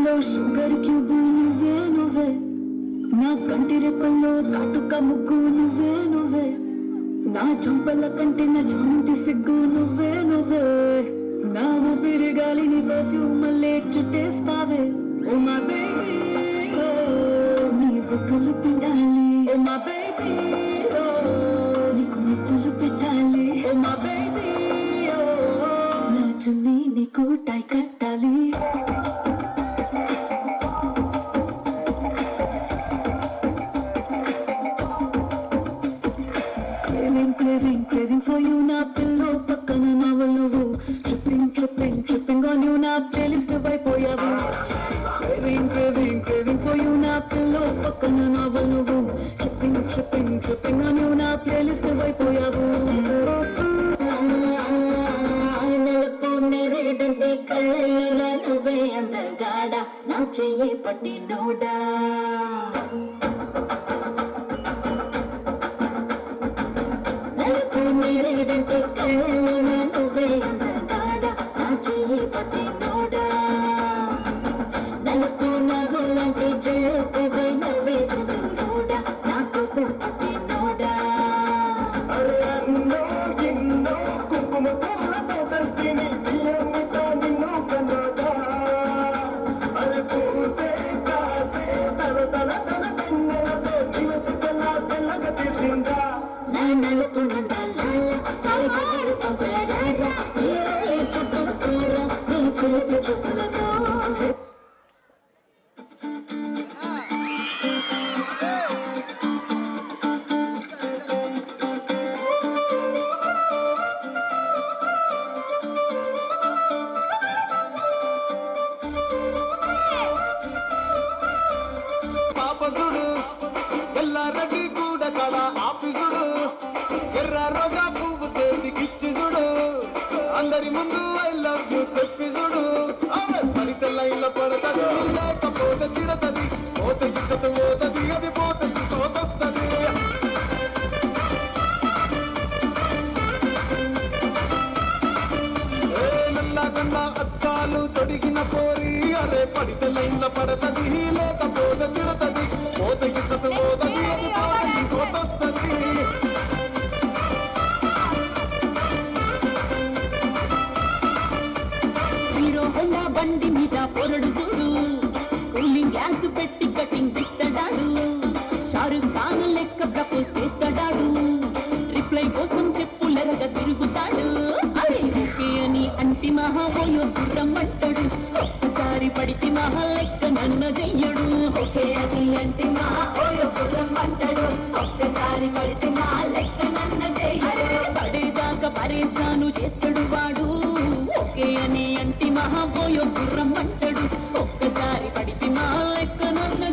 లో sugar cube నువ్వే నువ్వే, నా కంటి రెప్పల్లో కాటుక ముగ్గు నువ్వే నువ్వే, నా చంపల కంటే నా చాంటి సిగ్గు నువ్వే నువ్వే, నా ఊపిరి గాలిని పర్ఫ్యూమ్ మళ్ళీ చుట్టేస్తావే. ఓ మా బేబీ నీ బుగ్గలు పిండాలి, ఓ మా బేబీ నీకు ముద్దులు పెట్టాలి, ఓ మా బేబీ నా చున్నీ నీకు టై కట్టాలి. Craving for you, నా పిల్లో పక్కన నవ్వు నువ్వు, tripping on you, నా ప్లేలిస్ట్ అయిపోయావు. Craving for you, నా పిల్లో పక్కన నవ్వు నువ్వు, tripping on you, నా ప్లేలిస్ట్ అయిపోయావు. నెలకు నెరేడంటే కళ్ళ నువ్వే అందగాడ, నా చెయ్యి పట్టి నోడా. నేరేడంటే కళ్ళ నువ్వే అందగాడ, నా చెయ్యి పట్టి నోడా. నలుపు నగులంటే జల్లుపై నవ్వే చదువుడా, నా కోసం పట్టి నోడా. అరే అన్నో ఎన్నో కుంకుమ పూలతో కలిపిని బియ్యమిట నిన్ను కన్నదా. అరే పూసే కాసే తల పెన్నెలతో నివసి తెల్లగా తీర్చిందా. నా నలుపు నందలాల చాలి కళ్ళు పంపలారా, ఏ చుట్టూ కూర నీ చేతి చూపులతో. పాపసుడు ఎల్లారెడ్డి కూడా కళ ఆఫీసుడు, ఎర్ర రోజా పువ్వు చేతికిచ్చుడు, అందరి ముందు ఐ లవ్ యూ చెప్పిసుడు. పడితే లైన్ల పడతది, లేకపోతే తిడతది, పోతే ఇచ్చత పోతది, అది పోతే పోతొస్తది. నల్లగొండ అద్దాలు తొడిగిన పోరి, అరే పడితే లైన్ల పడతది, లేకపోతే తిడతది, పోతే ఇచ్చత పోతది, అది పోతే పోతొస్తది. హీరో హోండా బండి మీద పొరడు చూడు, కూలింగ్ గ్లాస్ పెట్టి కటింగ్ ఇస్తాడాడు, షారుఖ్ ఖాన్ లెక్క ప్రపోజ్ చేస్తాడాడు, రిప్లై కోసం చెప్పులెరగ తిరుగుతాడు. అరే ఓకే అని అంటి మహాబోయో దూరం అంటాడు, ఒక్కసారి పడితే మహా లెక్క నన్న చెయ్యడు. ఓకే అని అంటి మహాబోయో దూరం అంటాడు, ఒక్కసారి పడితే మా లెక్క నన్న చెయ్యడు. పడేదాకా పరేషాను చేస్తాడు వాడు, ఓకే అని అంటి మహాబోయో గుర్రం అంటాడు, ఒక్కసారి పడితే మా లెక్క నన్న